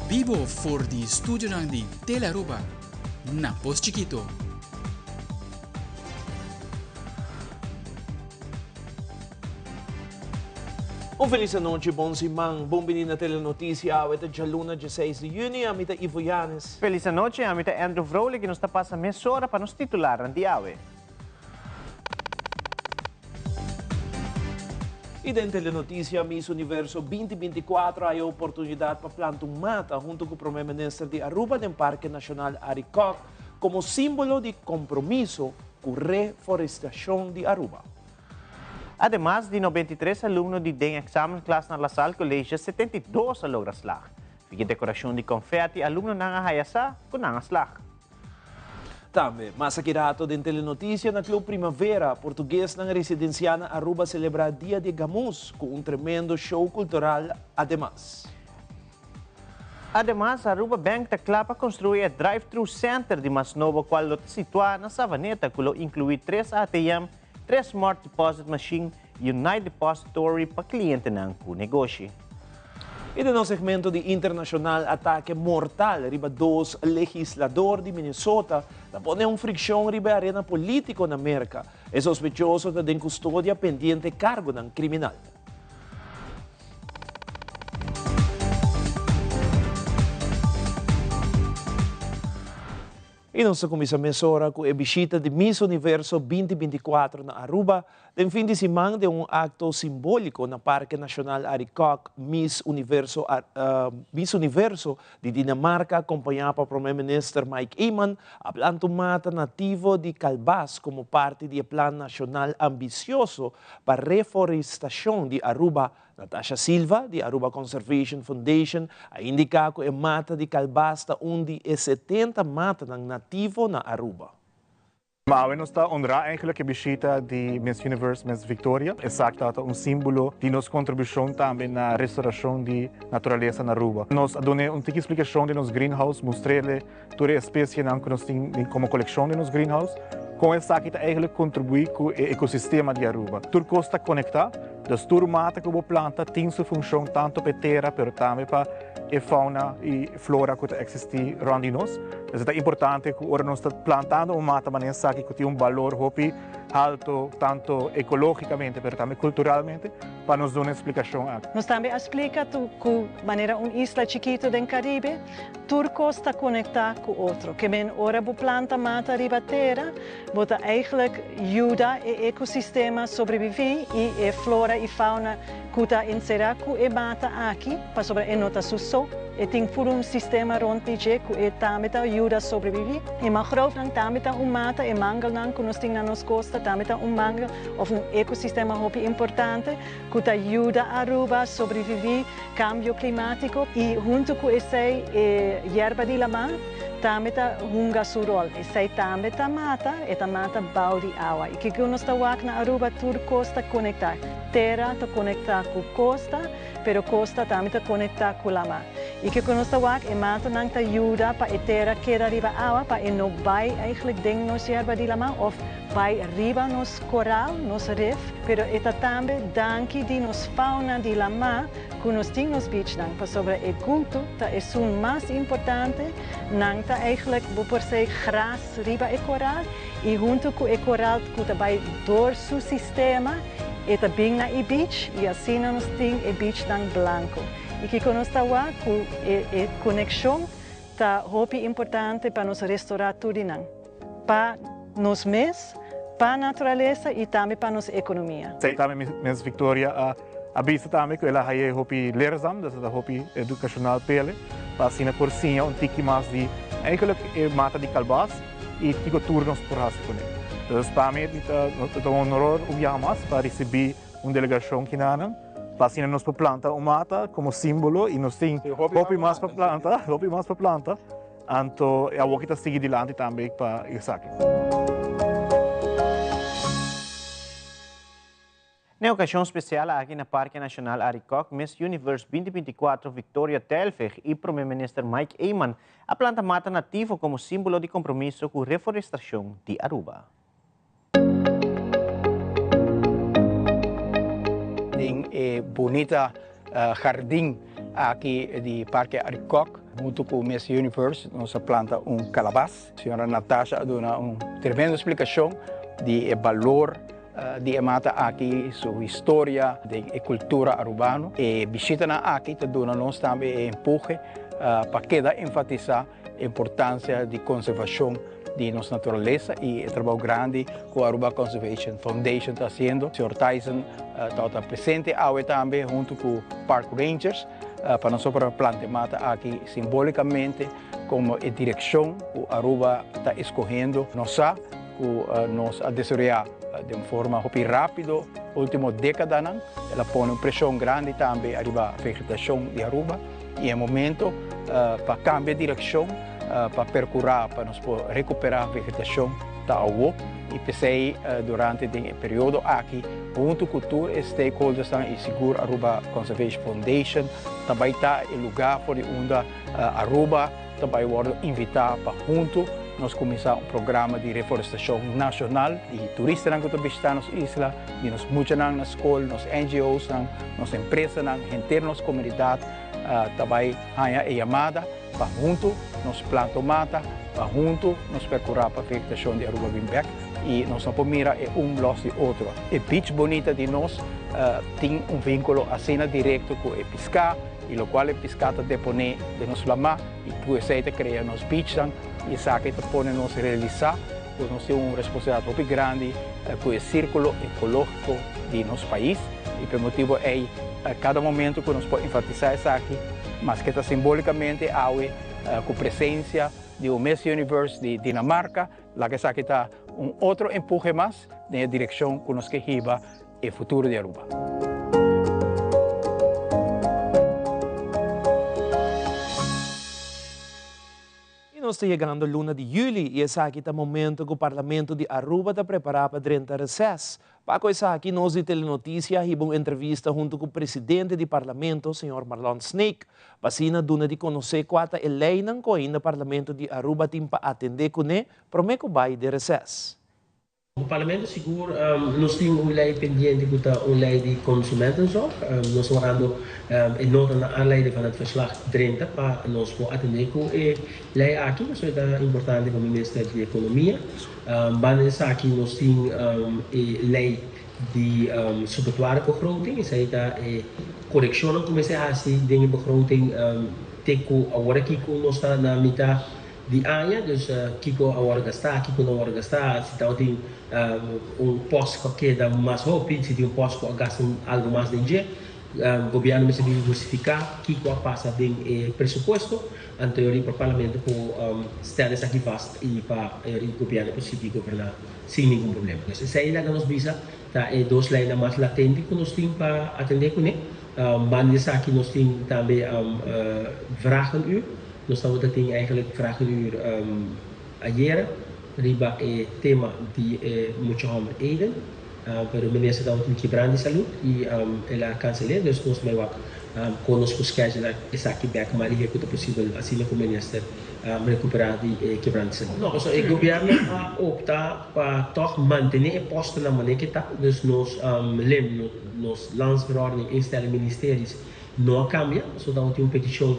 Vivo for di studio ng di Telaruba. Napos Chiquito. Feliz noite, bom simang. Bom menina telenotícia. Ito Jaluna, 16 de junho. Amita Ivo Yanes. Feliz noite, amita Andrew Vroli, que nos tapasa mesora para nos titular ng diawe. E dentro da notícia, Miss Universo 2024 ay oportunidade para plantong mata junto com o Primeiro-Ministro de Aruba del Parque Nacional Aricoc como símbolo de compromiso com a reforestação de Aruba. Además, de 93 alunos de den examen classe na La Salle College, 72 logras slag. Fique decoração de confetti, aluno na hayasa com nangaslag. Também, mas aqui rato dentro da telenotícia, na Clube Primavera, português na residencia na Aruba celebra Dia de Gamus com um tremendo show cultural además. Además, Aruba Bank clapa construir a drive-thru center de mas novo qual situado na Savaneta, que inclui 3 ATM, 3 Smart Deposit Machine e um Night Depository para cliente ng negócio. E no segmento de internacional ataque mortal riba 2 legislador de Minnesota na pone fricção riba arena político na América. É sospechoso que tem custódia pendiente cargo ng criminal. E nossa comissão mesora com a visita de Miss Universo 2024 na Aruba, tem fim de semana de acto simbólico na Parque Nacional Aricoc, Miss Universo de Dinamarca, acompanhada por Primeiro-Ministro Mike Eyman, a planta mata nativo de Calbás como parte do Plano Nacional Ambicioso para a Reforestação de Aruba. Natasha Silva, de Aruba Conservation Foundation, a indicar que a mata de Calbás está onde 70 mata ng nativo na Aruba. Maar we está honrar eigenlijk a visita de Miss Universe, Miss Victoria. Exacto, símbolo de nossa contribuição também na restauração de natureza na Aruba. Nós damos uma explicação de nosso greenhouse, mostrarle toda a espécie que nós temos como coleção de nosso greenhouse. Com essa aqui, eigenlijk contribui com o ecossistema de Aruba. Tudo está conectado, das tudo mata que a planta tem sua função tanto para a terra, mas também para a fauna e flora que existem rondom nós. Então é importante que nós estamos plantando uma mata, mas essa aqui tem valor alto, tanto ecologicamente, mas também culturalmente, para nos dar uma explicação. Nós também explicamos que maneira isla chiquita do Caribe, tudo está conectado com o outro. Que bem, ora a planta mata riba terra, bota eigenlijk ajuda o ecossistema a sobreviver e a flora e fauna que está inserida com a mata aqui, para sobre a nota susso. E tem sistema rond die que também ajuda a sobreviver. E mais groot dan também mata e mangel nan que nós temos na nossa costa também mangel of ecossistema hopi importante que ajuda a Aruba a sobreviver cambio climático e junto com essa erva de lama também hunga su rol. Essa também mata balde água. E que nós estamos na Aruba tudo costa conectar. Terra está conectada com costa, pero costa também está conectada com lama. E que nós estamos mata não ajuda para a terra queda riba água para não vai eigenlijk ding nos erva de lama of vai riba nos coral, nos reef, pero eta também danke de nos fauna de lama que nós temos nos beach dan para sobre o culto é o mais importante não tá eigenlijk por ser gras riba e coral e junto com o coral que vai door seu sistema eta bem na e beach e assim nós temos o beach dan blanco e que nós está lá com a conexão tá hopi importante para nos restaurar tudo não para nos mesmos para a natureza e também para a nossa economia. Sei também Miss Victoria a vista também que ela é hopi leerzam, dat is de hopi educacional pele, para assim na corsinha tiki mais de eigenlijk mata de Calbás e tico turnos por raça com ele. Então para mim é um honor mais para receber uma delegação que não para assim nós planta uma mata como símbolo e nós tem hopi mais para planta, então a outra seguir adiante também para isso aqui. Na ocasião especial aqui na Parque Nacional Aricoc, Miss Universe 2024 Victoria Telfeg e Primeiro-Ministro Mike Eyman a planta mata nativo como símbolo de compromisso com a reforestação de Aruba. Bonita jardim aqui de Parque Aricoc Junto com o Miss Universe, nossa planta calabaz. A senhora Natasha deu uma tremenda explicação de valor de mata aqui, sua história, de cultura arubana. E visita aqui está dando nós também empurre para queda enfatizar a importância de conservação de nossa natureza e o trabalho grande que a Aruba Conservation Foundation está fazendo. O Sr. Tyson está presente também junto com o Park Rangers para nós para plantar mata aqui simbolicamente como a direção que a Aruba está escolhendo. Nós a desenvolver de uma forma rápida. Última década, ela põe uma pressão grande também arriba a vegetação de Aruba e é momento para cambiar de direção, para percorrer, para nós recuperar a vegetação da água. E pensei durante o período aqui, junto com todos os stakeholders e seguro Aruba Conservation Foundation, também está o lugar onde Aruba também vai invitar para junto nós começar um programa de reflorestação nacional e turistas que estão visitando nossa isla, e nós muitos na escola, nos NGOs, nas empresas, gente nossa comunidade, também há a chamada para junto nós plantamos mata, para junto nós percorrer para a vegetação de Aruba Bimbec e nós não podemos mirar los de outro. A beach bonita de nós tem vínculo assim direto com o pescar, e o qual é pescado depone de nós lama e por isso aí cria nos beach e isso aqui pode nos realizar, porque nós temos uma responsabilidade muito grande com o círculo ecológico de nosso país e por motivo é a cada momento que nós podemos enfatizar isso aqui, mas que está simbolicamente com a presença do Miss Universe de Dinamarca, lá que aqui está outro empurre mais na direção que nós queremos o futuro de Aruba. Nós estamos chegando a luna de julho e esse aqui é o momento que o Parlamento de Aruba está preparado para 30 recesso. Para isso aqui, nós de Telenotícia tivemos uma entrevista junto com o presidente do Parlamento, o Sr. Marlon Snake. Vacina duna de conhecer qual é a lei que ainda o Parlamento de Aruba tem para atender com ele, promete que vai de recesso. O Parlamento seguro nós temos uma lei pendente que é uma lei de consumentenzorg. Nós estamos falando nota na lei van het verslag 30 para nós atender com a lei aqui, isso é importante para o Ministério da Economia. Mas aqui nós temos a lei de subatuária begroting, isso aí é correção que comecei a fazer de begroting agora que nós estamos na metade de ano, dus Kiko agora gastar, Kiko não agora gastar, se tal tem posto que dá mais rápido, se tem posto que gasta algo mais de dinheiro, o governo precisa diversificar, Kiko passa de pressuposto, anterior para o parlamento com estados aqui fast e para o governo conseguir governar sem nenhum problema. Então, essa é a que nós visa, tá é duas leis mais latentes que nós temos para atender com ele, mas aqui nós temos também vragen. Nós estamos tendo eigenlijk vragen ayer riba tema de Muchahom Eden para o ministro da Quebrando de Saúde e ela cancelou, nós vai lá conosco schedule essa aqui back mas é possível assim como o ministro recuperar de Quebrando de Saúde. Não, o governo opta para toch manter o posto na maneira que está, dus nós lemos nos landsverordening instellingen ministérios não cambia, só dá uma petição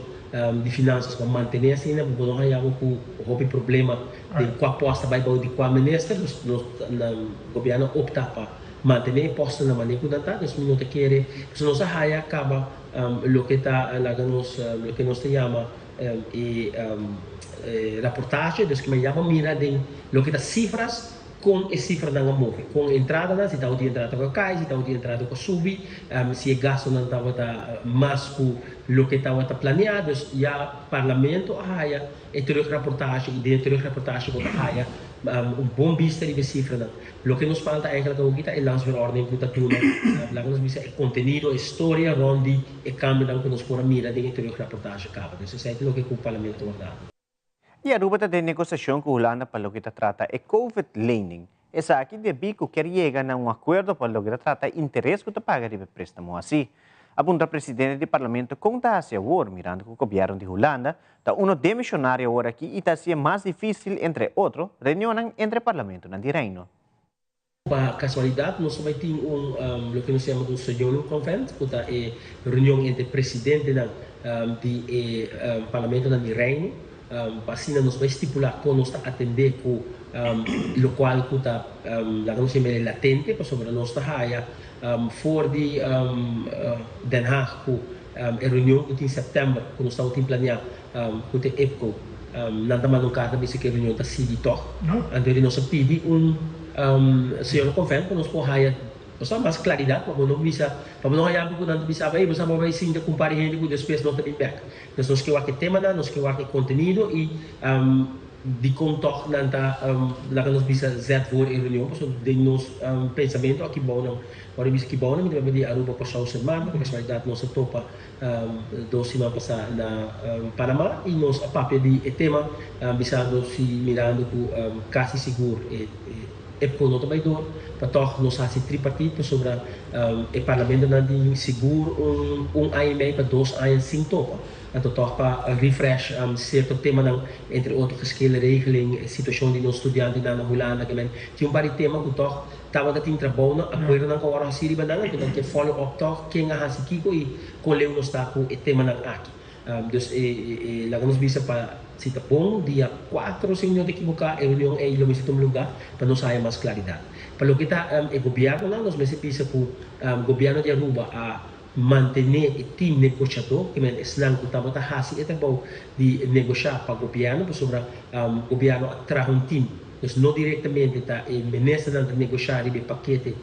de finanças para manter assim, né? Porque nós já com o problema de qual posta vai de qual ministro, o governo opta para manter o posto na maneira que está, então não te quer, se nós acaba o que está lá o que nós chama reportagem, então que me chama mira de o que está cifras com a cifra da move, com a entrada, se está o entrada com a cai, se está o entrada com a subi, se é gasto não estava mais com o que estava planeado, já parlamento há terug reportagem, e dentro da reportagem há bom vista de cifra. O que nos falta eigenlijk ook é landsverordening que está tudo, lá nos visa o conteúdo, a história, onde o câmbio que nos pôr a mira dentro da reportagem acaba. Então, isso é o que o parlamento vai dar. E Aruba está em negociação com a Holanda para o que trata de COVID learning. Essa aqui de bico quer chegar a acordo para o que trata de interesse que paga de préstamo assim. Apunta o presidente do parlamento conta a agora, mirando que o governo de Holanda está demissionário agora aqui e está sendo mais difícil, entre outros, reunião entre parlamento e Reino. Para casualidade, nós também temos o que nós chamamos de Sojourner Convent, que é a reunião entre o presidente do Parlamento do Reino. Assim, nós vamos estipular como nós atender com o qual nós chamamos latente, para nós estar fora de Den Haag, a reunião que em setembro, que nós estamos planeando com o EPCO, nada mais não cada vez que a reunião está sendo toque. Então, nós pedimos senhor convento que nós corraia mais claridade para não bisa para não olhar porque não bisa vai você vai sim de comparar com depois não tem back nós que o tema nós que o conteúdo e de contato lá que nós bisa zet voor em reunião porque de nos pensamento aqui bom não agora bisa que bom não me de Aruba para só semana porque a verdade nós topa 2 semanas passar na Panamá e nós a papel de tema bisa nós se mirando com quase seguro EPCO não também do para toch nós fazemos tripartite sobre o Parlamento não tem seguro ano e meio para 2 anos sem topa então toch para refresh certo tema não entre outros geschieden regeling situação de nós estudantes na Holanda que tinha vários temas que toch estava da tinha trabalho apoio não com a Síria banana que follow up toch quem a Kiko e com Leo nós está com o tema não aqui dus lá nós bisa para se está bom, dia 4, se não te equivocar, a reunião é em um lugar para nós ter mais claridade. Para o que está o governo, nós precisamos que o governo de Aruba a manter o time negociador, que é senão que estamos a fazer é bom de negociar para o governo, sobre o governo trazer um time. Dus não diretamente está o ministro a negociar o paquete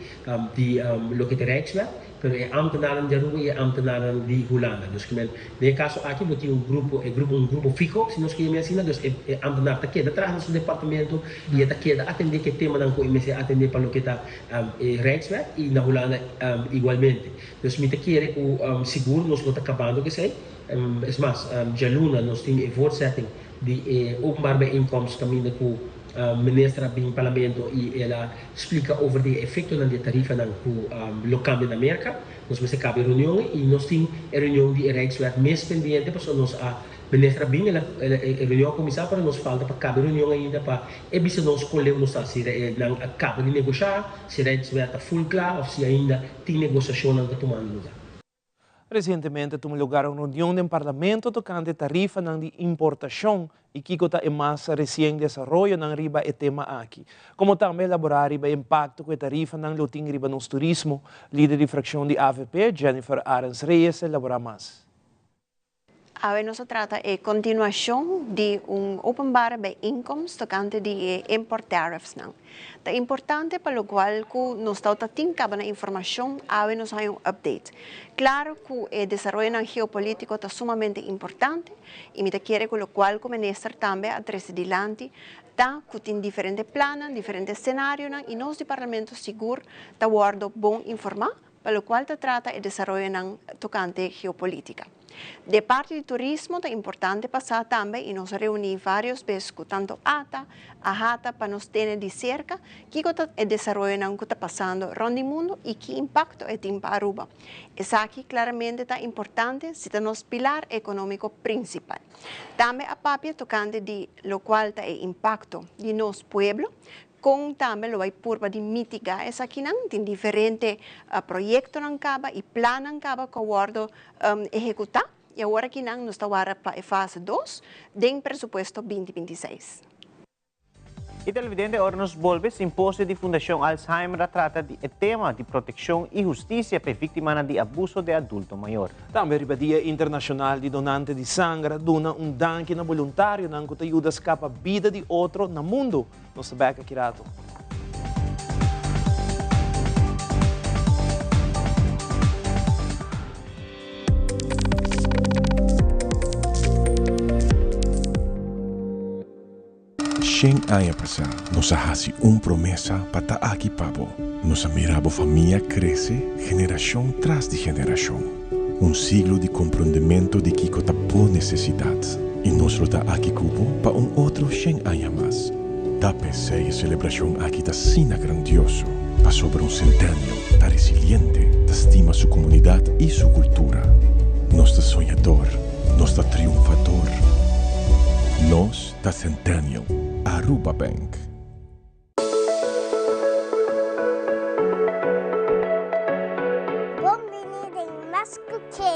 de lo que é Rijkswet, mas é ambtenaren de Aruba e ambtenaren de Holanda. Dus no caso aqui nós temos um grupo FICO, se nós queremos assim, dus é ambtenar está queda atrás do seu departamento e está queda atender que tema não começa a atender para o que está Rijkswet e na Holanda igualmente. Dus me quer o seguro nós estamos acabando que sei, é mais, já luna nós temos a voortzetting de openbare bijeenkomst caminho com ministra do parlamento e ela explica over de efeito de tarifa no câmbio na América. Nós vamos acabar a reunião e nós temos a reunião de Rijkswet mais pendente para nós a ministra bem ela reunião começar para nós falta para acabar a reunião ainda para evitar nós colher nós se não acaba de negociar se Rijkswet está full claro ou se ainda tem negociação não está tomando lugar. Recentemente tuvo lugar una reunión del Parlamento tocante tarifa de importación y que está en más recién desarrollo en riba el tema aquí. Como también elaborar riba impacto que tarifa en lutin riba nos turismo, líder de fracción de AVP, Jennifer Arens Reyes, elabora más. A nós trata a continuação de openbare bijeenkomst tocante de import tariffs. É importante para o qual nós estamos tendo informação, nós temos um update. Claro que o desenvolvimento geopolítico é sumamente importante e me quer com o qual o ministro também a adelante que tem diferentes planos, diferentes cenários e nós do Parlamento seguro está guardando bom informar para o qual trata o desenvolvimento tocante geopolítica. De parte do turismo, é importante passar também e nos reunir várias vezes com tanto a ATA para nos ter de cerca que o desenvolvimento que está passando no mundo e que impacto tem para Aruba. Isso aqui claramente é importante se é nosso pilar econômico principal. Também a papel tocante de lo qual é o impacto de nosso povo, com também o curva de mitigar essa aqui não tem diferentes projetos não acaba e plano não acaba que o executar e agora que não está para a fase 2 do presupuesto 2026. E televidente, agora nos volve simpósio de Fundação Alzheimer trata de tema de proteção e justiça para vítimas de abuso de adulto maior. Também o Dia Internacional de Donante de Sangue dona danke na voluntário que ajuda a escapar a vida de outro no mundo. Nos beca Kirato. Shen aya pasa, nos hace promesa para aqui pabo. Nos mirabo familia crece, generación tras de generación. Siglo de compreendimento de que por necesidad. Y nos lo da aquí cubo para otro Shen aya más. Da PC celebración aquí da sina grandioso. Pa sobre centenio, da resiliente, da estima su comunidad y su cultura. Nos da soñador, nos da triunfador. Nos da centennial. Aruba Bank. Pa'awe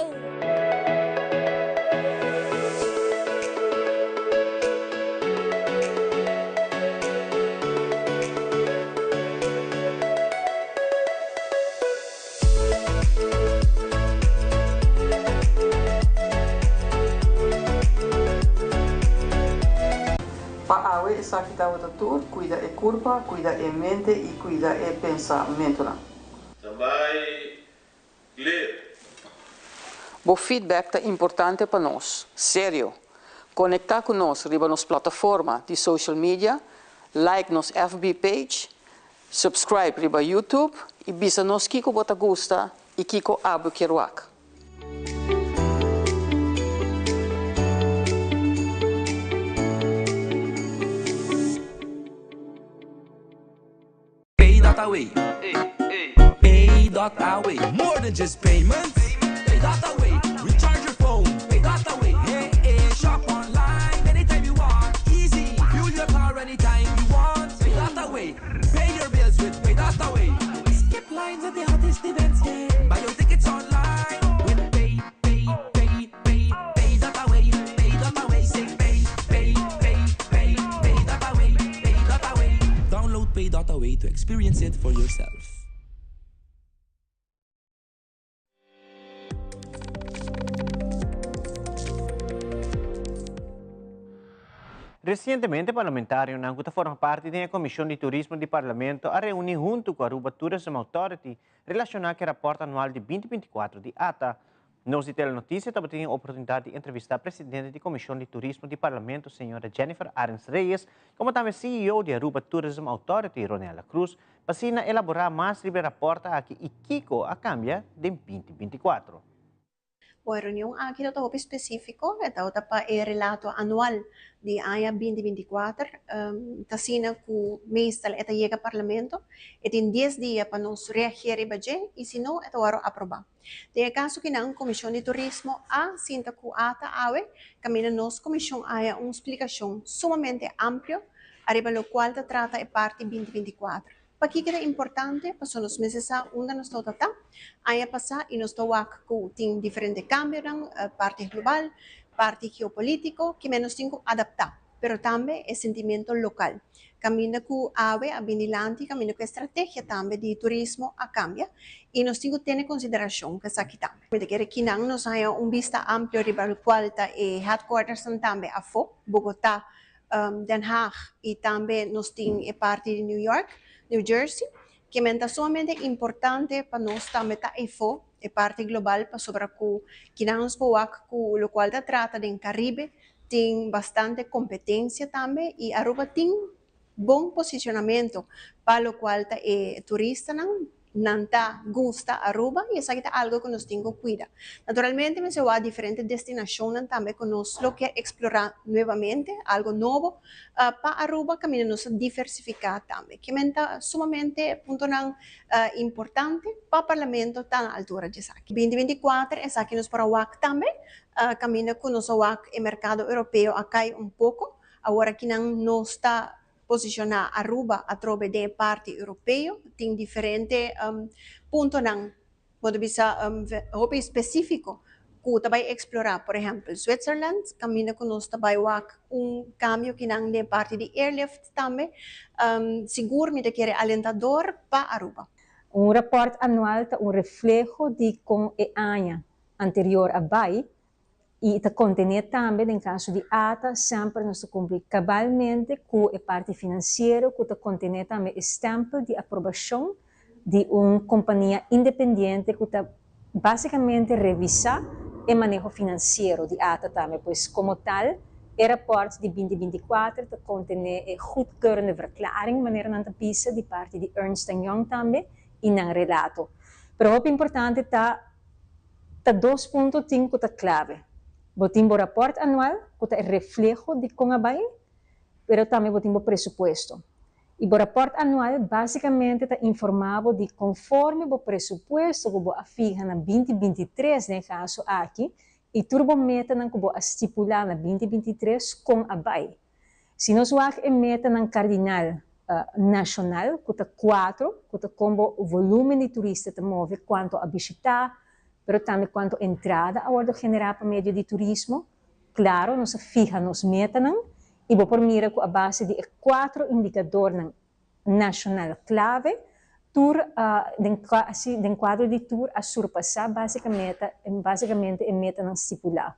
esa kita watatur, cuida e curva, cuida e mente e cuida e pensamento. Também ler. O feedback é importante para nós, sério. Conectar com nós riba nas plataformas de social media, like nos FB page, subscribe riba YouTube e bisa nos kiko bota gusta e kiko abu kiruak. Pay.Away. Pay.Away. More than just payments. Pay.Away. Recharge your phone. Pay.Away. Hey, shop online anytime you want. Easy. Fuel your car anytime you want. Pay.Away. Pay your bills with Pay.Away. Skip lines at the hottest events. Yeah. Buy your tickets online with Pay.Away. Pay.Away. Say Pay.Away. Download Pay.Away to experience it for yourself. Recentemente, parlamentario Nanguta forma parte da Comissão de Turismo do Parlamento a reunir junto com a Aruba Tourism Authority relacionado com o relatório anual de 2024 de ATA. Nós de Telenotícia também temos a oportunidade de entrevistar a presidente da Comissão de Turismo do Parlamento, senhora Jennifer Arens Reyes, como também CEO da Aruba Tourism Authority, Ronela Cruz, para elaborar mais sobre o relatório aqui e Kiko a cambia de 2024. A reunião aqui do topo específico é para o relato anual de AIA 2024, tasina que mês tal é chega ao Parlamento, e tem 10 dias para nós reagir e budget, e se não, é para aprovar. Tem caso que na Comissão de Turismo, a sinta que ata awe, caminha nos Comissão AIA uma explicação sumamente ampla, arriba lo qual trata a parte 2024. Para que é importante, para os meses onde nós estamos tratando, aí passar e nós estamos com diferentes câmbios, parte global, parte geopolítico, que menos temos que adaptar, mas também é sentimento local. Caminha com a AVE, a Binilante, caminha com a estratégia também de turismo a cambia, e nós temos que ter em consideração que isso aqui também. Porque aqui nós temos vista ampla, riba qual está o headquarters também a FO, Bogotá, Den Haag, e também nós temos a parte de New York, New Jersey, que é sumamente importante para nós também estar EFO, a parte global, para sobre que nós podemos, o qual trata do Caribe, tem bastante competência também, e a Aruba tem bom posicionamento, para o qual turista não gusta Aruba, e isso é algo que nós temos que cuidar. Naturalmente, se vai a diferentes destinações também, que nós queremos explorar novamente, algo novo, para Aruba, que nós diversificar também, que é sumamente ponto importante para o Parlamento tan altura de aqui. 2024 é aqui nós para o WAC também, caminho com nosso WAC e mercado europeu cai pouco, agora que não está posicionar Aruba a través da parte europeia, tem diferentes pontos, pode ser específico, que vai explorar, por exemplo, Switzerland, caminho que nós também cambio que não da parte de airlift também, seguramente que é alentador para Aruba. Rapport anual é reflejo de como é a ano anterior a BAI, e está contém também, em caso de ATA, sempre nós cumprimos cabalmente com a parte financeira, que está contém também o stempel de aprovação de uma companhia independente que está basicamente revisar o manejo financeiro de ATA também, pois como tal, o rapport de 2024 está contém a goedkeurende verklaring, maneira não está pisa de parte de Ernst & Young também, e não relato. Pero o importante está 2 pontos que está clave. Botimos o rapport anual, que é reflejo de como vai, mas também botimos o presupuesto. E o rapport anual, basicamente, está informado de conforme o presupuesto que você fija na 2023, no caso aqui, e turbo meta que você estipular na 2023 com a BAI. Se nós vamos a meta na cardinal nacional, que está 4, que está como o volume de turistas que move quanto a visitar, pero também quanto entrada a ordo generar para meio de turismo, claro, nós fija nos metas e vou por mira com a base de 4 indicadores nacional clave, den quadro de tour a surpassar basicamente a meta não estipulada.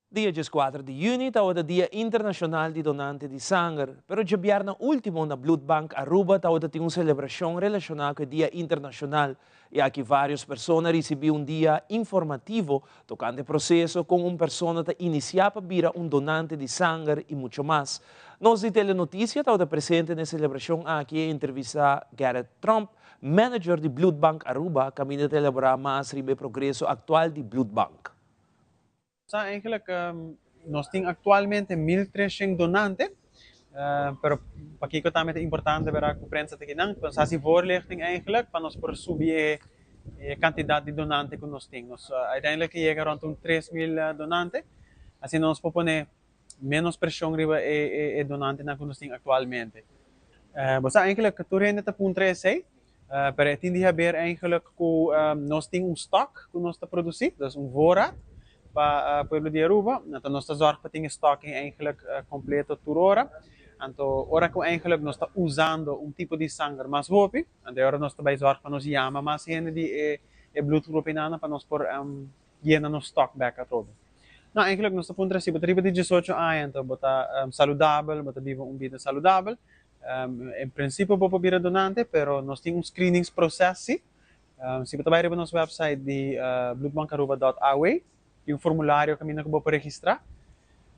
Dia 4 de junho está o Dia Internacional de Donante de Sangue, pero o viernes último na Blood Bank Aruba está tem uma celebração relacionada com o Dia Internacional e aqui várias pessoas receberam dia informativo tocante o processo com uma pessoa que iniciar para virar donante de sangue e muito mais. Nós de Telenotícia está presente na celebração aqui entrevistar Garrett Trump, manager de Blood Bank Aruba, caminho de elaborar mais sobre o progresso atual de Blood Bank. Eigenlijk, nós temos atualmente 1.300 donantes, pero pakiko tayo het importante para a prensa tekinang, pues assim voorlichting eigenlijk, para nós por subir a quantidade de donantes que nós temos. Uiteindelijk chega rond 3.000 donantes, assim nós popone menos pressão riba e donante na que nós temos atualmente. Basta eigenlijk toerende te puntre é pero tindi haver eigenlijk que nós temos stock que nós te produzir, dus voorraad para o pueblo de Aruba. Então nós zorg para ter stocking eigenlijk completo por hora. Então ora que eigenlijk nós está usando tipo de sangue mais hopi, então agora nós também zorg para nós chama mais gente de bloedgroep inana para nós por llena no stock back at Aruba. Não, eigenlijk nós estamos para cima, de 18 anos, então bota saudável, bota viva vida saudável. Em princípio vou para donante, pero nós temos screenings processo. Se você vai para nosso website de bloodbankaruba.aw, yung formulário caminho que vou para registrar.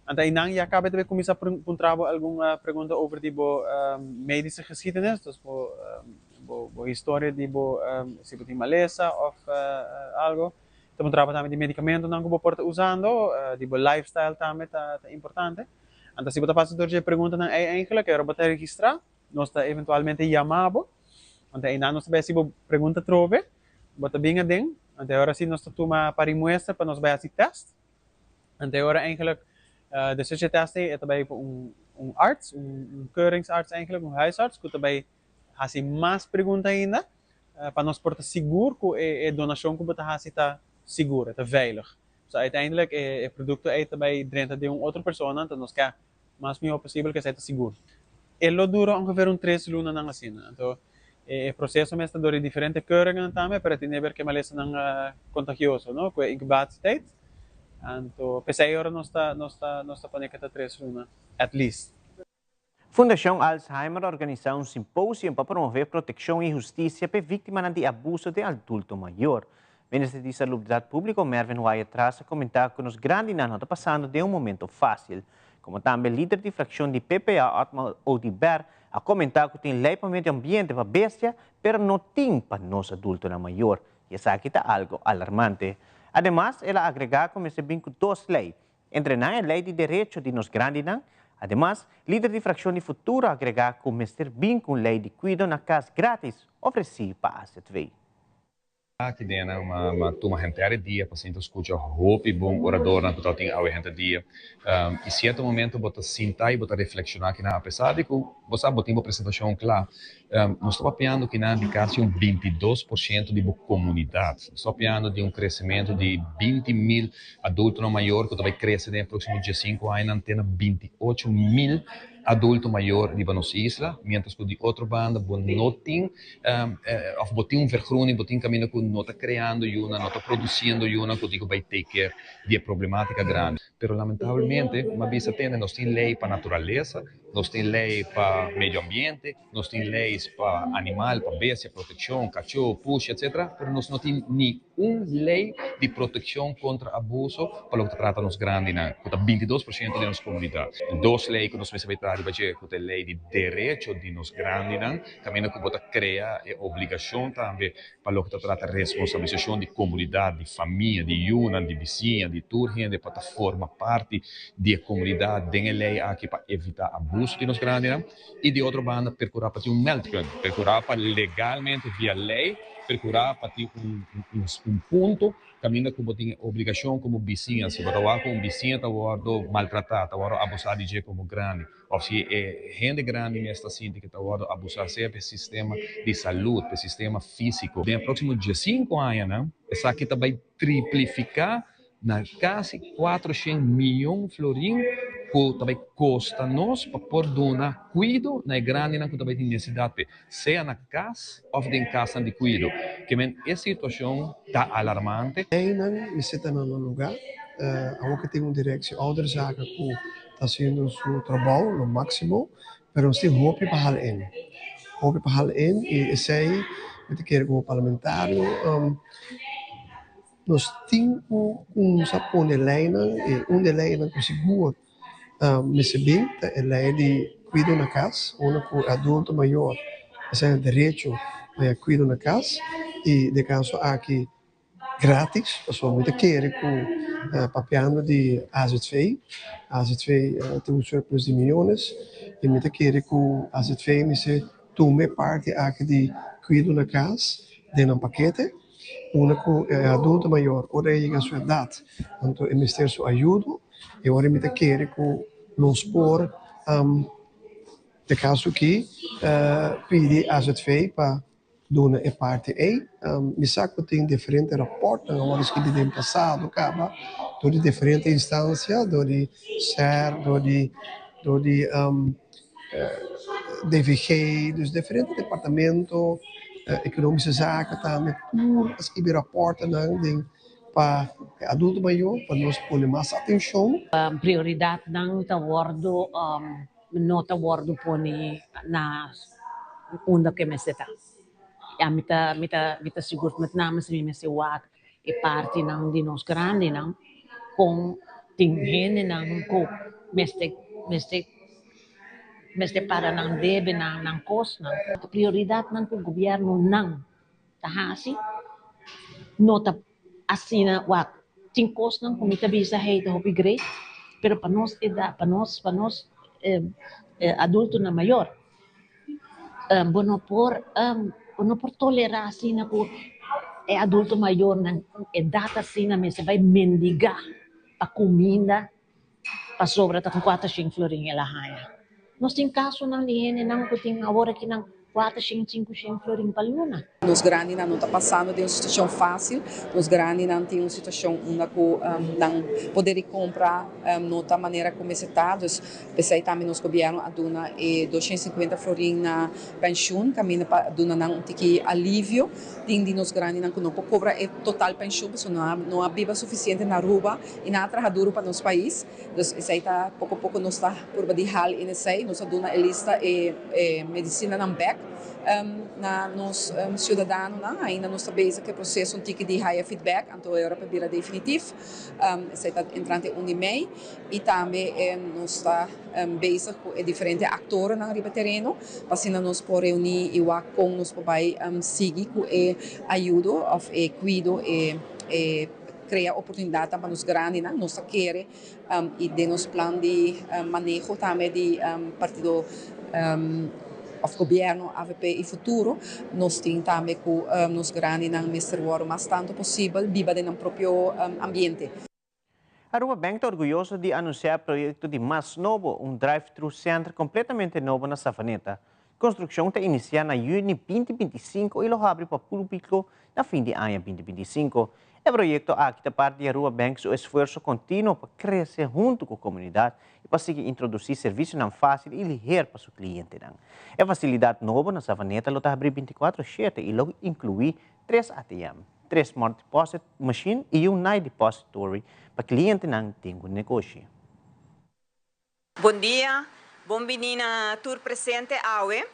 Então, inang já acaba de começar a encontrar alguma pergunta over die medische geschiedenis, dus bo história de se você tem maleza ou algo. Então, trabalho também de medicamento não que vou porta usando, de lifestyle também tá importante. Então, se você faz a pergunta não é eigenlijk, eu vou registrar, nós tá eventualmente chamado. Então, inang nós vai se pergunta trove, bota bem ding. Então, agora sim, nós temos uma parimuestra para nós fazer teste. Então, agora, eigenlijk, de teste é também arts, keuringsarts, eigenlijk, huisarts, que também faz mais perguntas ainda, para nós portar seguro que a donação que você faz está segura, está veilig. Então, uiteindelijk, o produto é também dentro de outra pessoa, então nós queremos o mais possível que seja seguro. Ele dura ongeveer 3 lunas na cena. Então, o processo é de diferentes keuringen também, para ter que maleza não contagioso, não? Com a incubatietijd. Então, pensei agora nós está conectado 3 lunas, at least. Fundação Alzheimer organiza simpósio para promover proteção e justiça para vítimas de abuso de adulto maior. Ministro de Saúde Pública, Mervin Wyatt Traça, comentou que os grandes não estão passando de momento fácil. Como também líder de fração de PPA, Otmar Odiber, a comentar que tem lei para o meio ambiente para bestia, pero não tem para nós adultos maior. E essa aqui está algo alarmante. Además, ela agrega como se bem com 2 leis. Entre a lei de direito de nos grandes. Además, líder de fração de futuro agrega como se bem com lei de cuidado na casa grátis oferecida para a CTV. Que dena uma turma gente dia, paciente escuta roupa bom orador na total tem ao gente dia. E certo momento bota sentar e bota reflexionar que na apesar de que você botou uma apresentação clara, nós estamos pensando que na dedicar-se 22% de comunidade. Estamos pensando de crescimento de 20.000 adultos no maior que vai crescer nos próximos 5 anos, antena 28.000 adulto maior de nossa isla, mientras que de outra banda não tem, of botin vergroening, botin caminho que não está criando uma, não está produzindo uma, que vai ter que de problemática grande. Pero lamentavelmente, uma vez atende, nós tem lei para natureza, nós tem lei para meio ambiente, nós tem leis para animal, para bestia, proteção, cachorro, puxa, etc. Pero nós não tem nenhuma lei de proteção contra abuso para o que trata nos grandes, que está 22% de nossa comunidade. 2 leis que nós vamos tratar que é a lei de direito de nos grandes, caminho que bota criar é obrigação também para o que trata a responsabilização de comunidade, de família, de una, de vizinha, de turma, de plataforma, parte da comunidade, tem a lei aqui para evitar abuso de nos grandes, e de outra banda procurar para ter meld, procurar para legalmente via lei procurar para ter ponto, caminho que tem obrigação como vizinha, se você com um vizinho está maltratado, está abusado de como grande, ou se é gente grande nesta cidade que está abusado sempre do sistema de saúde, do sistema físico. No próximo dia 5 anos, né, essa aqui vai triplicar na quase 400 milhões de florins que também custa nós para poder dar cuidado na grande que também tem necessidade, seja na casa ou em casa de cuidado. Que essa situação está alarmante. We zitten in een lugar, ook tem direção ouderzaken que está fazendo seu trabalho no máximo, mas nós temos hoop para haal in. Hoop para haal in e sei, met keer como parlamentário, nós temos sapone lijnen e de lijnen que seguro, se bem é lei de cuidar na casa, que adulto maior, esse direito a cuidar na casa e de caso aqui grátis, pessoal muito quer com papiando de AZ2 tem um surplus de milhões e muito quer com AZ2 me se tome parte aqui de cuidar na casa, de um paquete, único adulto maior, ora chega a sua idade, então o ministério sua ajuda e ora muito quer com nos por de caso que pede AZ2 para dona é parte me saco tem diferentes rapportos agora que de passado acaba de diferentes instâncias de SER de DVG dos diferentes departamentos econômicos zaken também por as que rapportos para adulto maior para nós pôr mais atenção prioridade não tá wordo nota wordo poni na onda que me está ja mita siguro met name se me se wak e parte não de nós grande não com tingene não com meste para não debe não cost não a prioridade não com governo não tá assim nota assina wak ting cost não com mita visa heita hopi great pero para nós adulto na maior bueno por tolerância na por adulto maior na data assim na mesa vai mendigar a comida para sobra tá com 400 florinhas lá raia nós tem caso não liene não que tem agora que não 400, 500 florinhos para luna. Nós grandes não está passando de uma situação fácil, nós grandes não tem uma situação onde não poder comprar nota maneira como está, dus pensei também nos governo a dona 250 florinhos na pensão, caminho para dona não tem que alívio, tem de nós grandes não pode cobrar total pensão, porque não há biba suficiente na Aruba e na trabalhadora para nosso país, dus isso tá pouco a pouco nós está por badihal e nesse nós a dona lista medicina não back na nos cidadãos ainda nós sabemos que o processo um tique de higher feedback então a Europa vira definitivo está entrando de mês e também nós está bezig com diferentes atores na riba terreno para nós por reunir e com nós para seguir com ajuda ou cuidado e criar oportunidade para nos grandes nós queremos e de nos plano de manejo também de partido of governo, AVP e futuro, nós temos também que nos grandes não misturar o mais tanto possível, viva no próprio ambiente. Aruba Bank está orgulhoso de anunciar o projeto de mais novo, drive-thru center completamente novo na Savaneta. A construção está iniciada em junho 2025 e lo abre para o público na fim de ano 2025. O projeto aqui da parte de Aruba Bank seu esforço contínuo para crescer junto com a comunidade e para seguir introduzir serviços não fácil e ligeiro para o cliente. A facilidade nova na Savaneta está abre 24/7 e logo inclui 3 ATM, 3 Smart Deposit Machine e Night Depository para cliente não tem um negócio. Bom dia, bem-vindo na tour presente AUE.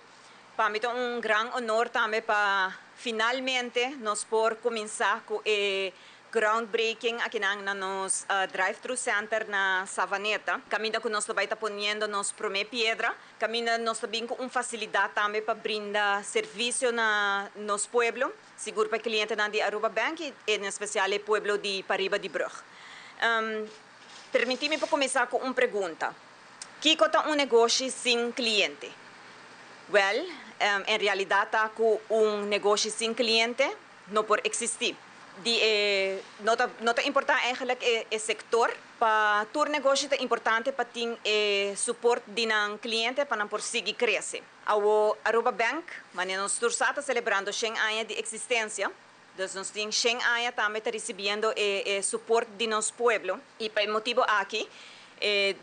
Para mim é grande honor também para finalmente nós por começar com o groundbreaking aqui na nos drive-thru center na Savaneta. Caminho que nós vai estar ponendo nos primeira pedra. Caminho nós também com facilidade também para brindar serviço na nos pueblo, seguro para cliente na de Aruba Bank e em especial o pueblo de Pariba de Brug. Permite-me para começar com uma pergunta. Que é um negócio sem cliente? Well, em realidade está com negócio sem cliente, no por existir. Nota importante eigenlijk é sector para tour negócio é importante para ter suporte de nan cliente para não por seguir crescer. Ao Aruba Bank, mas nós estamos celebrando 100 anos de existência. Então, nós temos 100 anos também recebendo suporte de nosso povo. E por motivo aqui,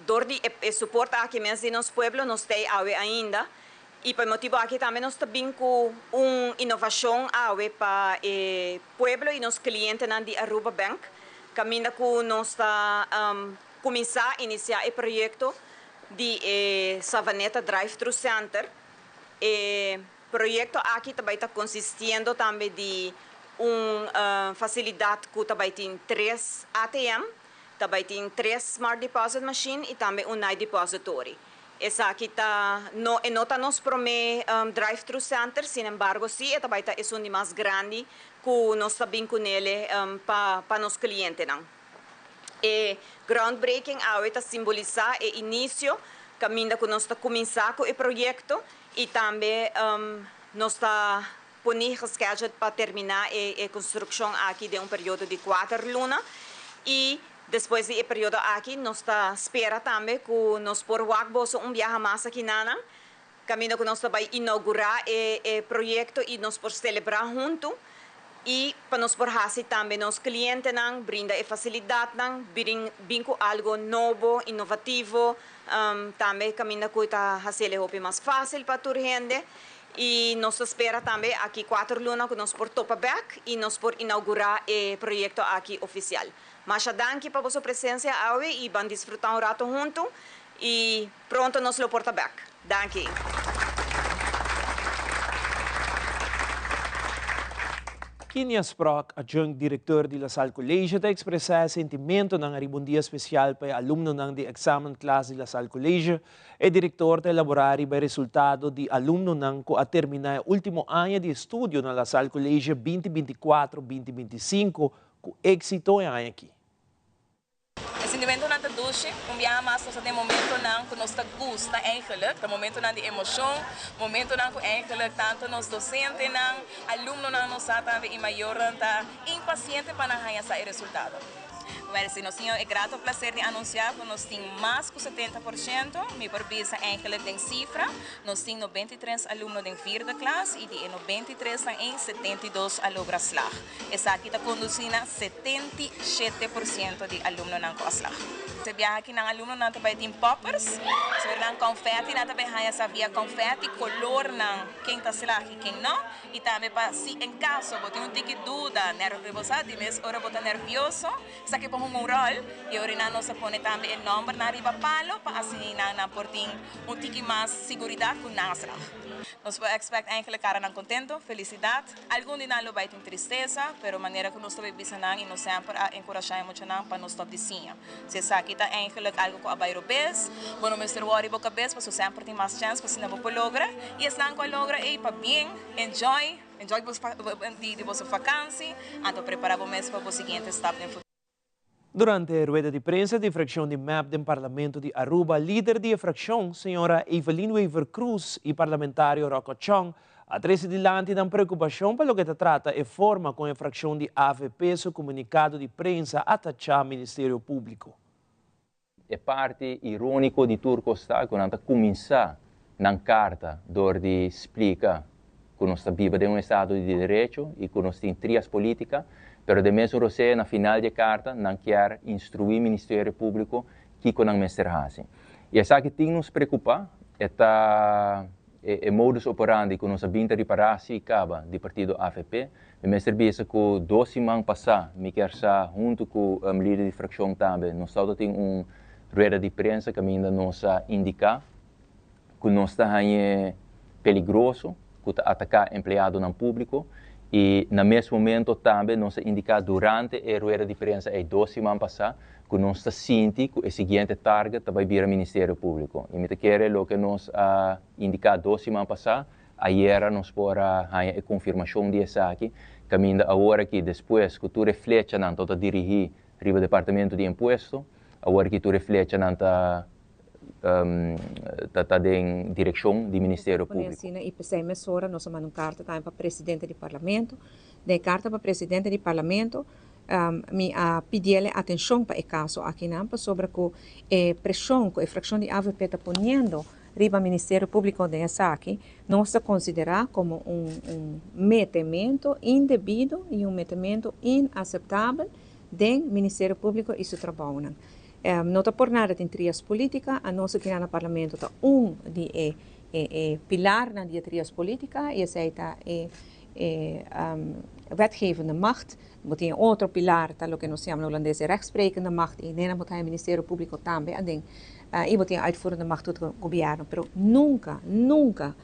door die suporte aqui mesmo de nosso povo, nós temos ainda. E por motivo aqui também nós também com uma inovação para o povo e nossos clientes de Aruba Bank. Caminho que nós está começar a iniciar o projeto de Savaneta Drive-Thru Center. O projeto aqui também está consistindo também de uma facilidade que também tem 3 ATM, também tem 3 Smart Deposit Machine e também um Night Depository. Essa aqui não está nos prome drive-thru center, sin embargo, sim, esta vai é um mais grande que nós também com ele para nos clientes. E groundbreaking está simbolizar o início, caminho que nós está começar com o projeto e também nós está pondo schedule para terminar a construção aqui de período de 4 lunas e depois do período aqui, nós espera também que nós por Wakboso viaje mais aqui na caminho que nós vai inaugurar o projeto e nós por celebrar junto e para nós por fazer também nos clientes brinda a facilidade brinco algo novo, inovativo, também caminho que está fazendo mais fácil para toda gente. E nós espera também aqui 4 lunas que nós por topa back e nós por inaugurar o projeto aqui oficial. Mas danke para a sua presença e vamos desfrutar rato junto e pronto nós lo porta back. Danke. Kinia Sprock, adjunct diretor de La Salle College, está expressar sentimento ng aribundia especial para alumno ng de examen class de La Salle College e diretor de elaborar o resultado de alumno ng ko a terminar o último ano de estudio na La Salle College 2024-2025 com êxito em ano aqui. Esse evento não traduz mas nós temos momento não que nós gosta eigenlijk, momento não de emoção, momento não que eigenlijk tanto nós docentes não, alunos não nós também e maior tá impaciente para ganhar esse resultado. Mas nós temos o grato prazer de anunciar que nós temos mais que 70%, me provisa eigenlijk tem cifra, nós temos 93 alunos em 4ª classe e de 93 em 72 alunos slag. Essa aqui está conduzindo 77% de alunos não com slag. Se viaja aqui ng aluno na tabay team poppers, so ng confetti na tabay haya sa via confetti, color ng quem tá sila e quem não, e também para se em caso bote um tiki dúvida, nervosa, dimes ora bota nervioso, sa que por mural e orina no se pone também o número na riba palo para assim na porting um tiki mais seguridade com nasra. Nós expect eigenlijk cara ng contento, felicidade, algum dinalo vai ter tristeza, pero maneira que nós também bisanang e nós sempre encorajar muito nang para nós top de sinha. Se sa kita eigenlijk algo ko abay robes, bueno Mr. Worry boca bes, mas sempre tem mais chance para se não logra, e es lang ko logra para bem, enjoy de vossa vacância, anto preparar o mês para o seguinte step no futuro. Durante a rueda de prensa de fracção de MAP do Parlamento de Aruba, líder da fracção, senhora Evelyn Weaver Cruz e parlamentário Rocco Chong, atrese dilante da preocupação pelo que trata e forma com a fracção de AVP seu comunicado de prensa a tachar Ministério Público. É parte irônico de Turco está quando começar na carta de explica que nós vivemos em um estado de direito e que nós temos trias políticas, pero de mesmo você na final de carta não quer instruir o Ministério Público que com não mesterhase. E essa que tem nos preocupa é modus operandi que nós vinta reparar-se acaba do partido AVP. O mestre bisa que 2 semanas passar, me quer estar junto com o líder de fracção também. Nós estamos tendo rueda de prensa que ainda nos indica que nós está perigoso, que está atacar empregado no público. E no mesmo momento também nos indica durante a rueda de prensa 2 semanas passar que nós está sente que o seguinte target vai vir ao Ministério Público. E me quer o que nos indica 2 semanas passar, ayer nós pora a confirmação dessa aqui, que ainda agora que depois que tu reflete não toda dirigir o Departamento de Imposto, agora que tu reflete não está em direção do Ministério Público. E pensei mesora nós mandamos carta também para o presidente do Parlamento, de carta para o presidente do parlamento, me pedir atenção para o caso aqui sobre a pressão que a fração de AVP está ponendo riba o Ministério Público de aqui, não se considerar como metimento indevido e metimento inaceitável do Ministério Público e seu trabalho. Não está por nada em trias política, a nossa que no parlamento está de pilar na de trias política e essa está wetgevende macht. Moet een outro pilar, tal que nós chamamos no holandês, rechtsprekende macht, e nem moet hij Ministério Público também, e moet een uitvoerende macht do governo. Pero nunca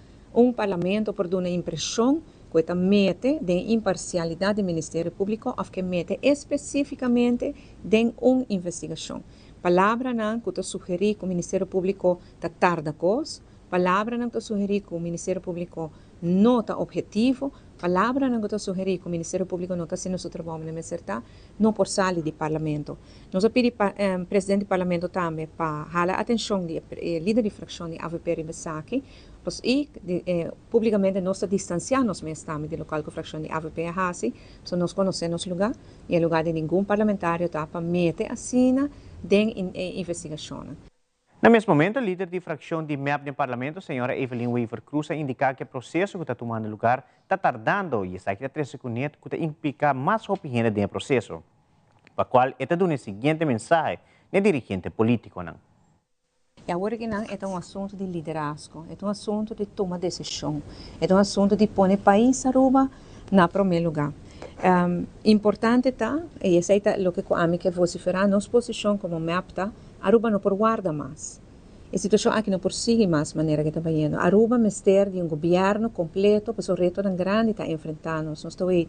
parlamento por dar uma impressão que está mete de imparcialidade do Ministério Público, ou que mete especificamente de investigação. Palavra não que está sugerir que o Ministério Público está tarda coisa, palavra não que está sugerir que o Ministério Público não está objetivo, palavra não que está sugerir que o Ministério Público não está fazendo seu trabalho na certa, não por sair do parlamento. Nós pedimos ao presidente do parlamento também para dar atenção do líder de fração de AVP Ribesaki, pois publicamente nós distanciamos também do local que a fração de AVP hace, so nós conhecemos o lugar e o lugar de nenhum parlamentário está para meter assim de investigação. No mesmo momento, o líder de fração de MEP do Parlamento, a senhora Evelyn Weaver Cruz, indica que o processo que está tomando lugar está tardando e está aqui a 3 segundos que implica mais opinião do processo, para o qual está dando o seguinte mensagem ao dirigente político. E agora que é assunto de liderazgo, é assunto de tomar decisão, é assunto de pôr o país aruba na primeiro lugar. Importante está, e essa é o que a mim que vociferar, nossa posição como MEP está, Aruba não por guarda mais. A situação aqui não prossegue mais de maneira que está indo. Aruba é mistério de governo completo, para o reto grande está enfrentando. Nós estamos aí,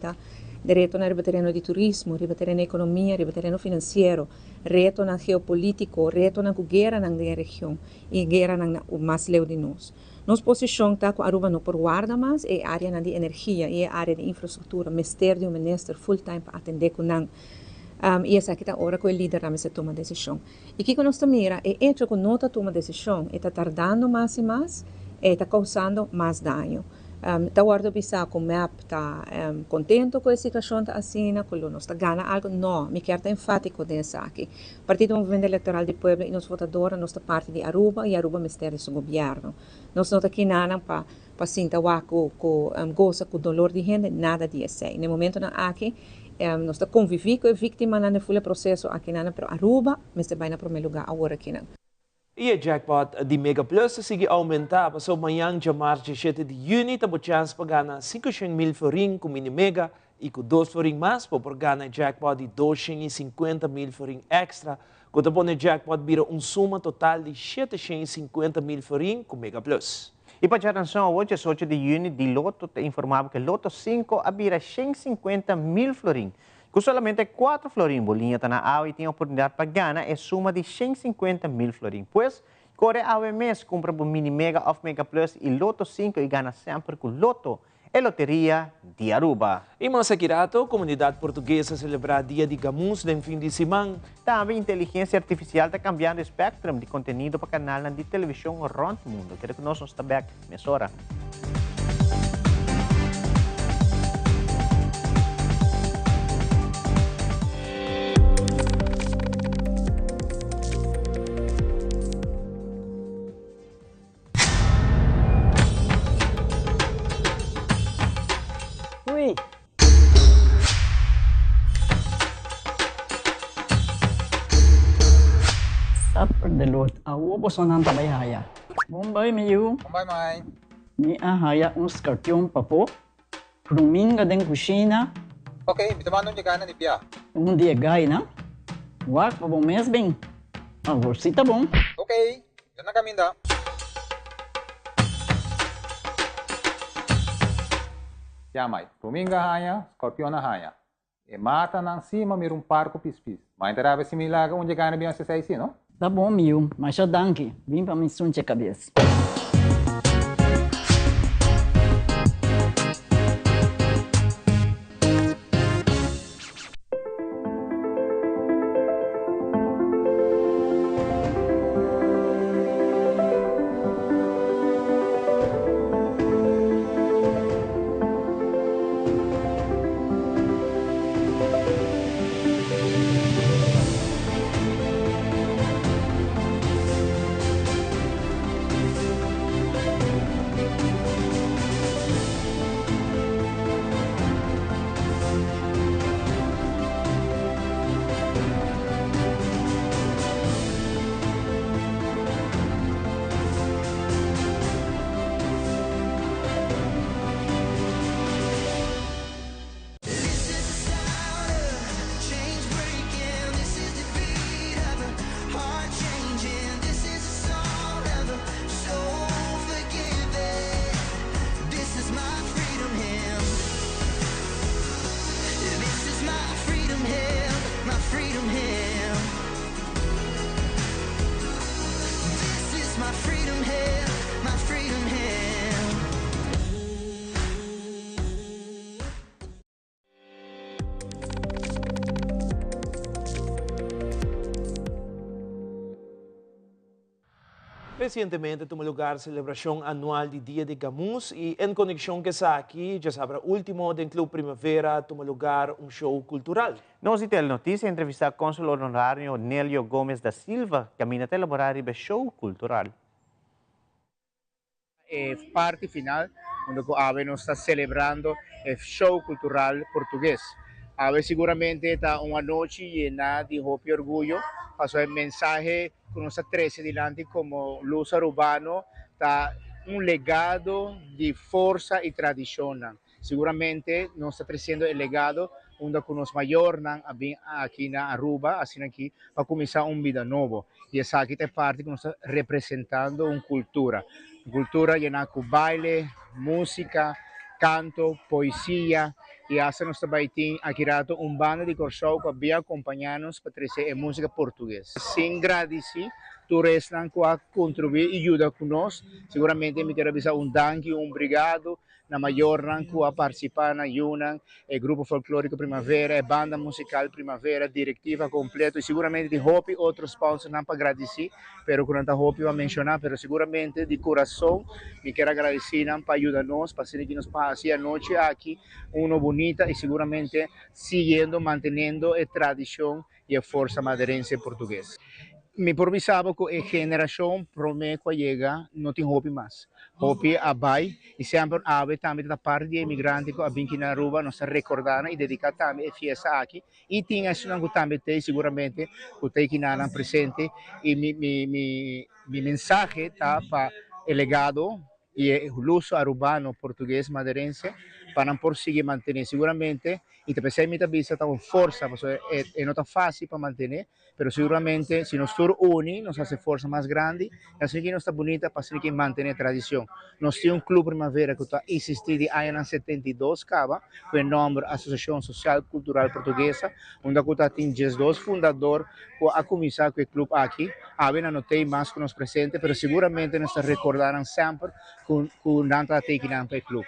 de reto no terreno de turismo, no terreno de economia, no terreno financeiro, reto no geopolítico, reto na guerra na região e guerra na mais leu de nós. Nossa posição está com Aruba não por guarda mais, é a área de energia e a área de infraestrutura, mistério de um ministro full-time para atender com não. E essa aqui está a hora que o líder se toma decisão. E que nós mira é hecho que não toma decisão, está tardando mais e mais, está causando mais dano. Está guardando pensar que o MEP está contento com a situação está assim, que nós está ganhando algo. Não, me quero estar enfático dessa aqui. Partido Movimento Eleitoral do Pueblo e nós votadores, nós está parte de Aruba e Aruba mistério do governo. Nós não está aqui nada para sinta que goza com o dolor de gente, nada disso. No momento aqui, nós estamos convivendo com a vítima no processo aqui, pero Aruba, mas também no primeiro lugar agora aqui. E a jackpot de Mega Plus sigue a aumentar. Pasó amanhã, dia março 17 de junho, temos chance para ganhar 500,000 florin com mini mega e com 2 florin mais para ganhar jackpot de 250,000 florin extra. Quando põe jackpot, vira suma total de 750,000 florin com Mega Plus. E para a atenção, hoje, 8 de junho, de Loto te informava que Loto 5 abrirá 150,000 florin. Com somente 4 florin, bolinha está na água e tem a oportunidade para ganhar a suma de 150,000 florin. Pois, corre ao mês, compra o Mini Mega of Mega Plus e Loto 5 e ganha sempre com Loto, a loteria de Aruba. E mais aqui, a comunidade portuguesa celebra o Dia de Gamus no fim de semana. Também a inteligência artificial está cambiando o espectro de conteúdo para o canal de televisão around o mundo. Quero que nós estamos back nessa hora. Sapper de Lord, awo po sa nang tabayhaya. Bombay miyu. Bombay may. Ni ahaya un skartyong papo. Pruminga den kusina. Okay, bitaman niya kana ni Pia. Un dia gay na. Wak pa bong mes bing. Agorsita bong. Okay, yan na kami da. Yamay, Pruminga haya, Scorpion na haya. E mata ng sima mirong parko pispis. Mainterava si Milaga onde gana biyan sa saisi, no? Tá bom, miu, mas já danke. Vim para me sunte a cabeça. Recientemente tuvo lugar celebración anual de Día de Gamus y en conexión que está aquí, ya sabrá, último del Club Primavera, tuvo lugar un show cultural. Nos dice la noticia, entrevista al cónsul honorario Nelio Gómez da Silva, que a elaborar el show cultural. Parte final, onde a AVE nos está celebrando el show cultural portugués. AVE seguramente está una noche llena de hope y orgullo, pasó el mensaje con nuestra 13 delante como luz urbano, está un legado de fuerza y tradición. Seguramente nos está creciendo el legado onde con los mayores aquí en Aruba, así aquí, para comenzar una vida nueva. Y esa aquí es parte que nos está representando una cultura llena con baile, música, canto, poesía, y hace nuestro baitín aquí rato un bando de show que había acompañados para traer música portuguesa. Sin agradecer, tu restan que ha contribuido y ayuda con nosotros. Seguramente me quiero avisar un danke, un obrigado. Na maior que a participar na Yunan, el Grupo Folclórico Primavera, a Banda Musical Primavera, directiva completo, e seguramente de Hope outros sponsors não para agradecer, pero com tanta Hope vai mencionar, pero seguramente de coração, me quero agradecer para ajudar-nos, para ser que nos passe a noite aqui, uma bonita e seguramente seguindo, mantendo a tradição e a força madeirense portuguesa. Me provisava que a geração promete que chega, não tem Hope mais. Hopi abai e sempre ave também da parte de imigrantes que aqui na Aruba nos recordando e dedicar também a fiesta aqui e tinha isso não também tem seguramente o tem que na presente e mi mensagem tá para o legado e o uso arubano português madeirense para não seguir manter seguramente e te pensei muita vista tá com força porque é não tão fácil para manter pero seguramente si nos unimos nos hace fuerza más grande y así que nos está bonita para seguir mantener tradición. Nos tiene un club primavera que está existido en el 72 cava, con el nombre Asociación Social Cultural Portuguesa, donde tiene 2 fundador que ha comenzado el club aquí. A ver, no tem más que nos presente, pero seguramente nos recordarán siempre con tanta técnica en el club.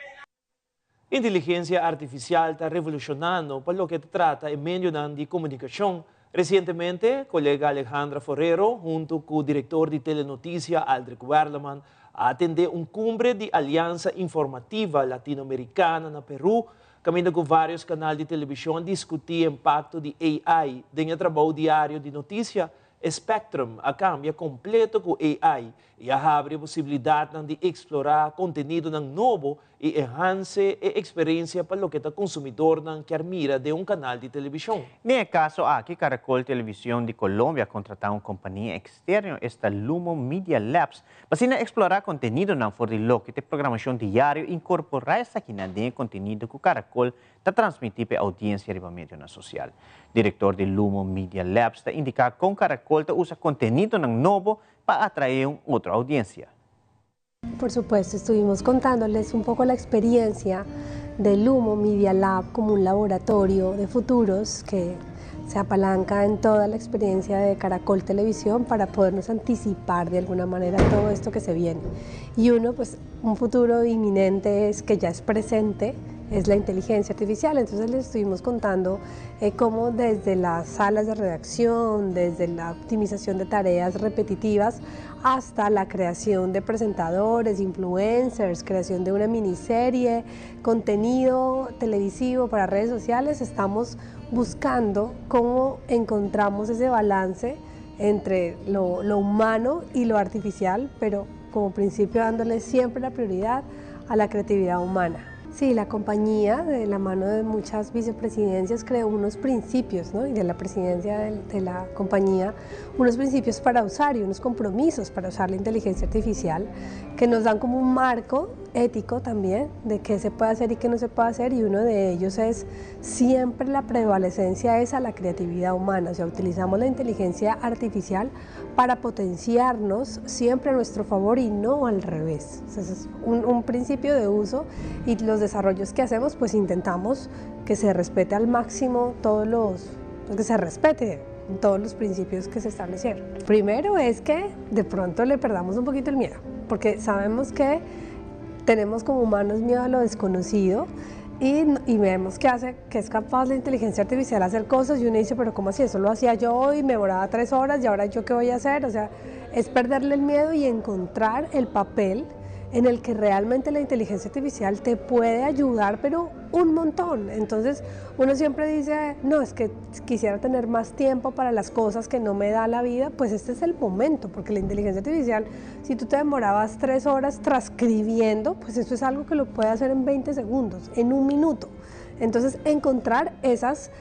Inteligencia artificial está revolucionando por lo que trata en medio de comunicación. Recientemente, colega Alejandra Forero, junto con el director de Telenoticia, Aldrich Werleman, atendió una cumbre de Alianza Informativa Latinoamericana en Perú, caminando con varios canales de televisión, discutir el impacto de AI en el trabajo diario de noticia. Spectrum a cambia completo com AI e abre a possibilidade de explorar conteúdo novo e enhance a experiência para o que o consumidor quer mirar de um canal de televisão. Nesse caso aqui, Caracol Televisão de Colômbia contratou uma companhia externa, esta Lumo Media Labs, para explorar conteúdo for de lo que tem programação diária e incorporar essa aqui na conteúdo que o Caracol está transmitindo para a audiência de na social. Diretor de Lumo Media Labs está indicando que Caracol usa contenido novo para atraer otra audiencia. Por supuesto, estuvimos contándoles un poco la experiencia del Lumo Media Lab como un laboratorio de futuros que se apalanca en toda la experiencia de Caracol Televisión para podernos anticipar de alguna manera todo esto que se viene. Y uno, pues un futuro inminente es que ya es presente, es la inteligencia artificial. Entonces les estuvimos contando cómo desde las salas de redacción, desde la optimización de tareas repetitivas, hasta la creación de presentadores, influencers, creación de una miniserie, contenido televisivo para redes sociales, estamos buscando cómo encontramos ese balance entre lo humano y lo artificial, pero como principio dándole siempre la prioridad a la creatividad humana. Sí, la compañía, de la mano de muchas vicepresidencias, creó unos principios, ¿no? Y de la presidencia de la compañía, unos principios para usar y unos compromisos para usar la inteligencia artificial que nos dan como un marco ético también de qué se puede hacer y qué no se puede hacer, y uno de ellos es siempre la prevalecencia es a la creatividad humana, o sea, utilizamos la inteligencia artificial para potenciarnos siempre a nuestro favor y no al revés. O sea, ese es un principio de uso, y los desarrollos que hacemos pues intentamos que se respete al máximo que se respete todos los principios que se establecieron. Primero es que de pronto le perdamos un poquito el miedo, porque sabemos que tenemos como humanos miedo a lo desconocido, y vemos que es capaz la inteligencia artificial de hacer cosas y uno dice, pero ¿cómo así? Eso lo hacía yo y me demoraba 3 horas y ahora yo qué voy a hacer. O sea, es perderle el miedo y encontrar el papel en el que realmente la inteligencia artificial te puede ayudar, pero un montón. Entonces uno siempre dice, no, es que quisiera tener más tiempo para las cosas que no me da la vida. Pues este es el momento, porque la inteligencia artificial, si tú te demorabas 3 horas transcribiendo, pues eso es algo que lo puede hacer en 20 segundos, en 1 minuto. Entonces encontrar esas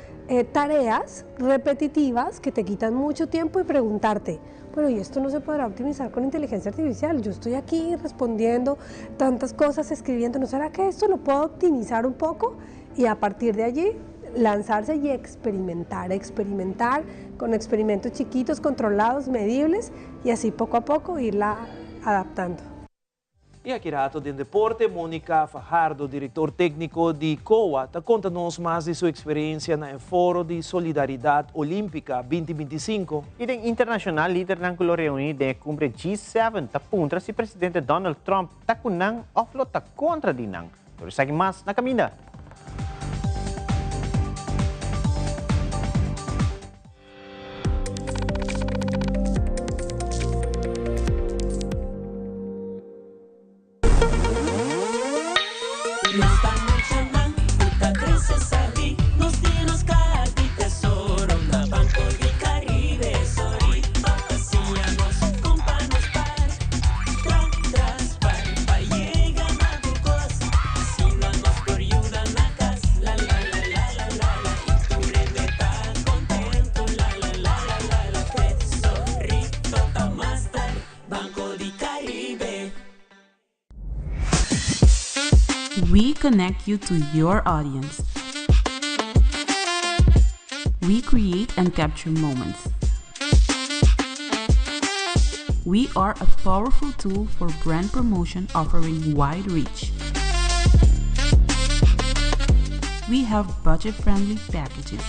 tareas repetitivas que te quitan mucho tiempo y preguntarte, bueno, y esto no se podrá optimizar con inteligencia artificial. Yo estoy aquí respondiendo tantas cosas, escribiendo, ¿no será que esto lo puedo optimizar un poco? Y a partir de allí lanzarse y experimentar con experimentos chiquitos, controlados, medibles, y así poco a poco irla adaptando. E aqui rato de deporte, Mônica Fajardo, diretor técnico de COA, está contando-nos mais de sua experiência no Foro de Solidariedade Olímpica 2025. E o internacional líder ng reunido de cumbre G7 tapuntra si Presidente Donald Trump takunang offload ta kontra dinang. Pero sa mas na kamina. We connect you to your audience. We create and capture moments. We are a powerful tool for brand promotion offering wide reach. We have budget-friendly packages.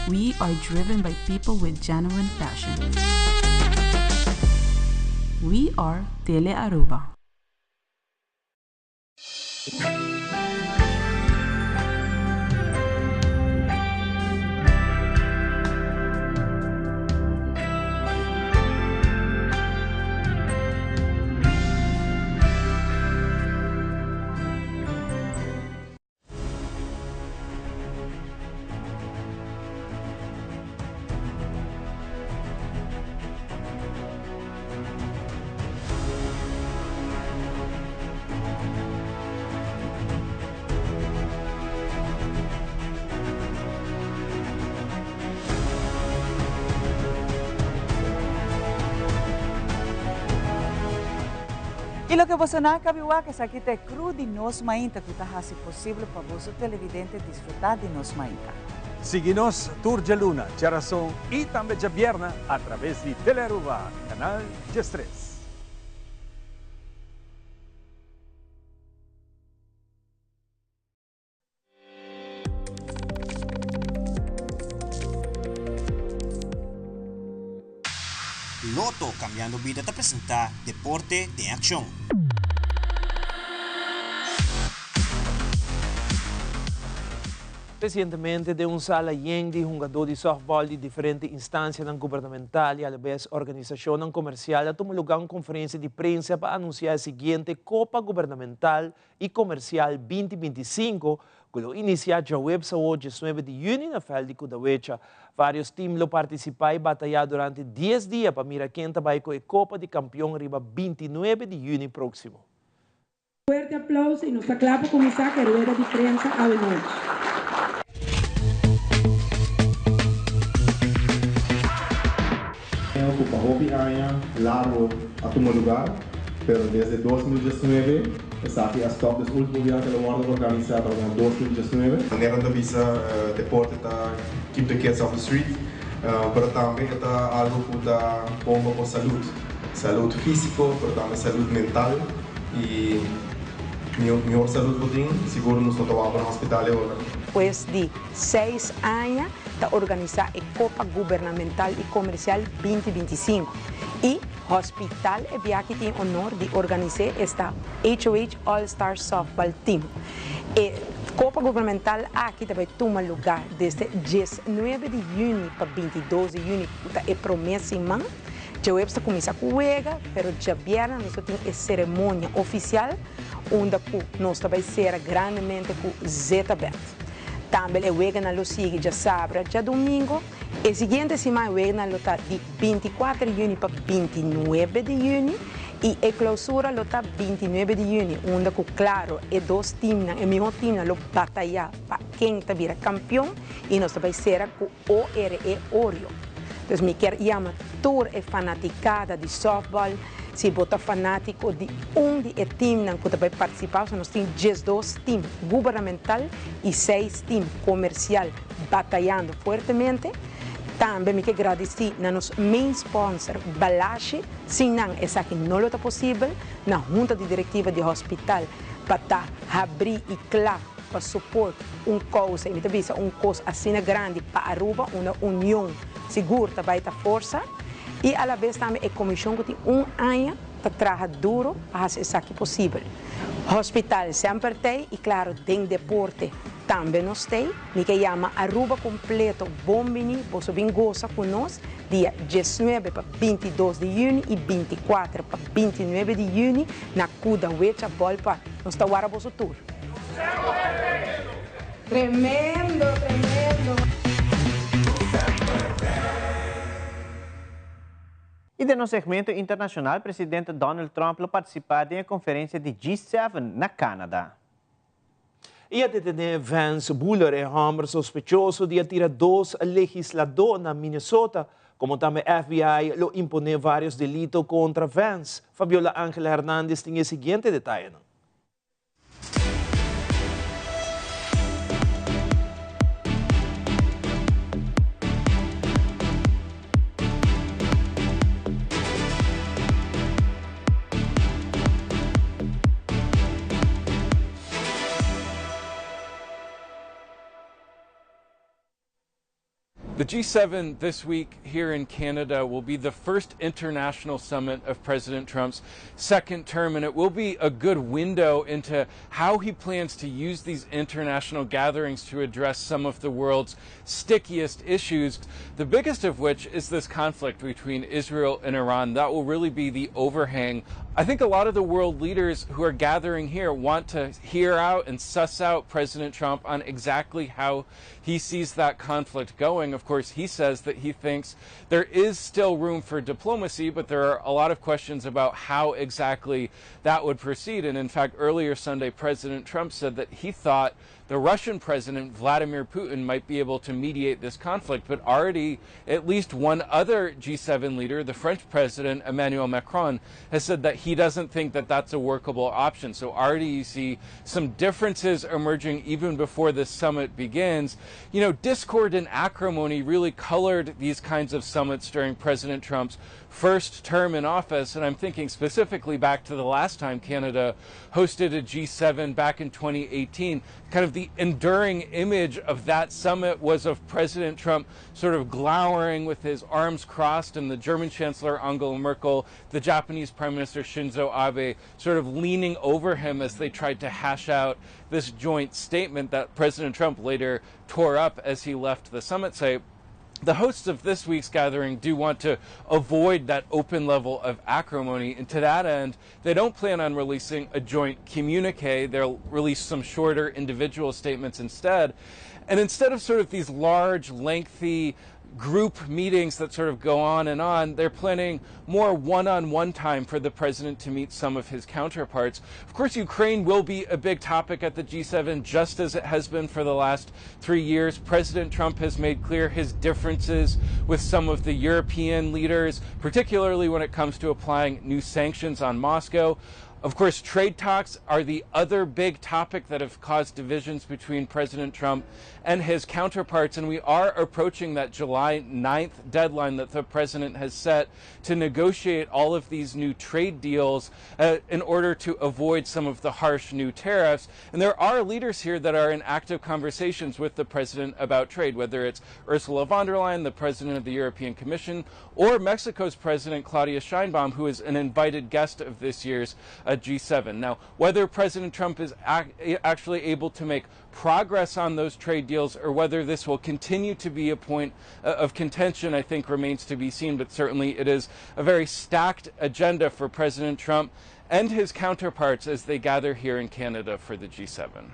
We are driven by people with genuine passion. We are Tele Aruba. E lo que você não cabiua que aqui te cru de nos mainta que está assim possível para você televidente desfrutar de nos mainta. Sigue-nos Turja Luna, Charason e também de Vierna através de Telearuba, canal G3. Loto Cambiando Vida te presenta Deporte de Acción. Recientemente, de sala llena de jogadores de softball de diferentes instâncias governamentais e a vez organização comercial tomou lugar uma conferência de prensa para anunciar a seguinte Copa Governamental e Comercial 2025, que inicia já web hoje 19 de junho na Fel de Cudahuecha. Vários times participaram e batalharam durante 10 dias para mirar quem vai com a Copa de Campeão riba 29 de junho próximo. Fuerte aplauso e nos aclapa com essa carreira de prensa à noite. Ocupa hobby año largo a tu lugar, pero desde 2019 está aquí hasta el último día que lo guardo organizado en 2019. Manera de visa deporte está keep the kids off the street, pero también está algo que está bomba por salud físico, pero también salud mental y mejor salud botín, seguro nos tocaba en el hospital ahora. Después de 6 años, está organizada a Copa Governamental y Comercial 2025. E hospital e que tem honor de organizar esta HOH All-Star Softball Team. E Copa Governamental aqui também toma lugar desde 19 de junho para 22 de junho. É promessa em mão. Já está começando a jogar, mas já vieram, nós temos a cerimônia oficial, onde nós também será grandemente com ZBet. Também o jogo na Lucia já sábado, já domingo. E seguinte semana o jogo na luta de 24 de junho para 29 de junho. E a clausura luta 29 de junho, onde, claro, é dois times, o mesmo time, lo batalha para quem está vira campeão, e nós também será com o ORE Orio. Então, me quero chamar toda a fanaticada de softball, se você é fanático de de time que vai participar, nós temos 12 times governamental e 6 times comercial batalhando fortemente. Também me quero agradecer a nosso main sponsor, Balache, se não é que não é possível, na junta de diretiva do hospital, para abrir e claro, para suportar coisa, coisa assim grande para Aruba, uma união segura vai ter força, e à la vez também a comissão que tem ano para trabalhar duro para fazer isso aqui possível. Hospital sempre tem, e claro, tem deporte também nós temos, que chama Aruba Completo Bombini, você vem goza conosco, dia 19 para 22 de junho e 24 para 29 de junho, na Cuda Wecha Ballpark. Nós estamos agora para o tour. Tremendo, tremendo. E no segmento internacional, presidente Donald Trump participou da conferência de G7 na Canadá. E a detener Vance Buller é homem sospechoso de atirar 2 legisladores na Minnesota, como também FBI lo impone vários delitos contra Vance. Fabiola Ángela Hernández tem o seguinte detalhe. The G7 this week here in Canada will be the first international summit of President Trump's second term, and it will be a good window into how he plans to use these international gatherings to address some of the world's stickiest issues, the biggest of which is this conflict between Israel and Iran. That will really be the overhang. I think a lot of the world leaders who are gathering here want to hear out and suss out President Trump on exactly how he sees that conflict going. Of course, he says that he thinks there is still room for diplomacy, but there are a lot of questions about how exactly that would proceed. And in fact, earlier Sunday, President Trump said that he thought the Russian president, Vladimir Putin, might be able to mediate this conflict, but already at least one other G7 leader, the French president, Emmanuel Macron, has said that he doesn't think that that's a workable option. So already you see some differences emerging even before this summit begins. You know, discord and acrimony really colored these kinds of summits during President Trump's first term in office, and I'm thinking specifically back to the last time Canada hosted a G7 back in 2018. Kind of the enduring image of that summit was of President Trump sort of glowering with his arms crossed, and the German Chancellor Angela Merkel, the Japanese Prime Minister Shinzo Abe sort of leaning over him as they tried to hash out this joint statement that President Trump later tore up as he left the summit site. The hosts of this week's gathering do want to avoid that open level of acrimony, and to that end, they don't plan on releasing a joint communique. They'll release some shorter individual statements instead. And instead of sort of these large, lengthy group meetings that sort of go on, they're planning more one-on-one time for the president to meet some of his counterparts. Of course, Ukraine will be a big topic at the G7, just as it has been for the last 3 years. President Trump has made clear his differences with some of the European leaders, particularly when it comes to applying new sanctions on Moscow. Of course, trade talks are the other big topic that have caused divisions between President Trump and his counterparts, and we are approaching that July 9th deadline that the president has set to negotiate all of these new trade deals in order to avoid some of the harsh new tariffs. And there are leaders here that are in active conversations with the president about trade, whether it's Ursula von der Leyen, the president of the European Commission, or Mexico's President Claudia Sheinbaum, who is an invited guest of this year's G7. Now, whether President Trump is actually able to make progress on those trade deals or whether this will continue to be a point of contention, I think remains to be seen, but certainly it is a very stacked agenda for President Trump and his counterparts as they gather here in Canada for the G7.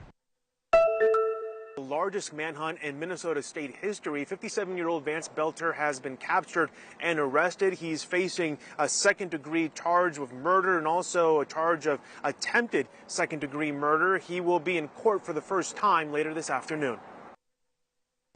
The largest manhunt in Minnesota state history. 57-year-old Vance Belter has been captured and arrested. He's facing a second-degree charge of murder and also a charge of attempted second-degree murder. He will be in court for the first time later this afternoon.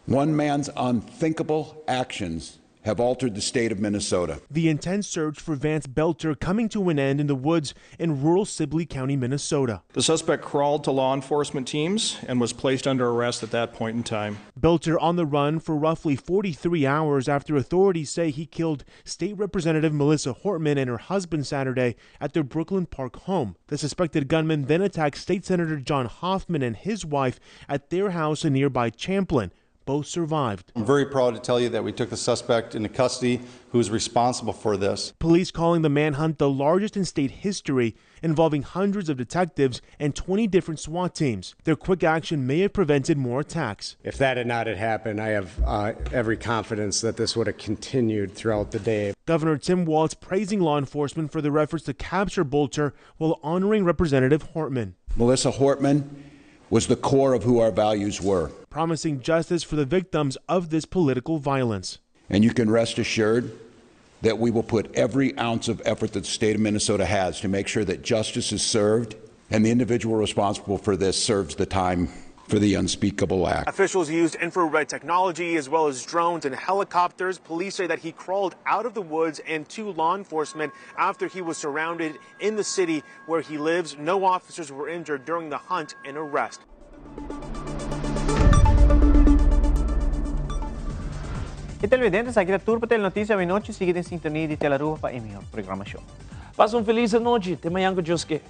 One man's unthinkable actions have altered the state of Minnesota. The intense search for Vance Belter coming to an end in the woods in rural Sibley County, Minnesota. The suspect crawled to law enforcement teams and was placed under arrest at that point in time. Belter on the run for roughly 43 hours after authorities say he killed State Representative Melissa Hortman and her husband Saturday at their Brooklyn Park home. The suspected gunman then attacked State Senator John Hoffman and his wife at their house in nearby Champlin. Both survived. I'm very proud to tell you that we took the suspect into custody who is responsible for this. Police calling the manhunt the largest in state history, involving hundreds of detectives and 20 different SWAT teams. Their quick action may have prevented more attacks. If that had not happened, I have every confidence that this would have continued throughout the day. Governor Tim Walz praising law enforcement for their efforts to capture Belter while honoring Representative Hortman. Melissa Hortman was the core of who our values were. Promising justice for the victims of this political violence. And you can rest assured that we will put every ounce of effort that the state of Minnesota has to make sure that justice is served and the individual responsible for this serves the time for the unspeakable act. Officials used infrared technology as well as drones and helicopters. Police say that he crawled out of the woods and to law enforcement after he was surrounded in the city where he lives. No officers were injured during the hunt and arrest. E televidentes, aqui na Turpa Telenotícia, noite, siga em sintonia de Telaruba para a maior programação. Passa feliz noite. Te manhã com Deus que.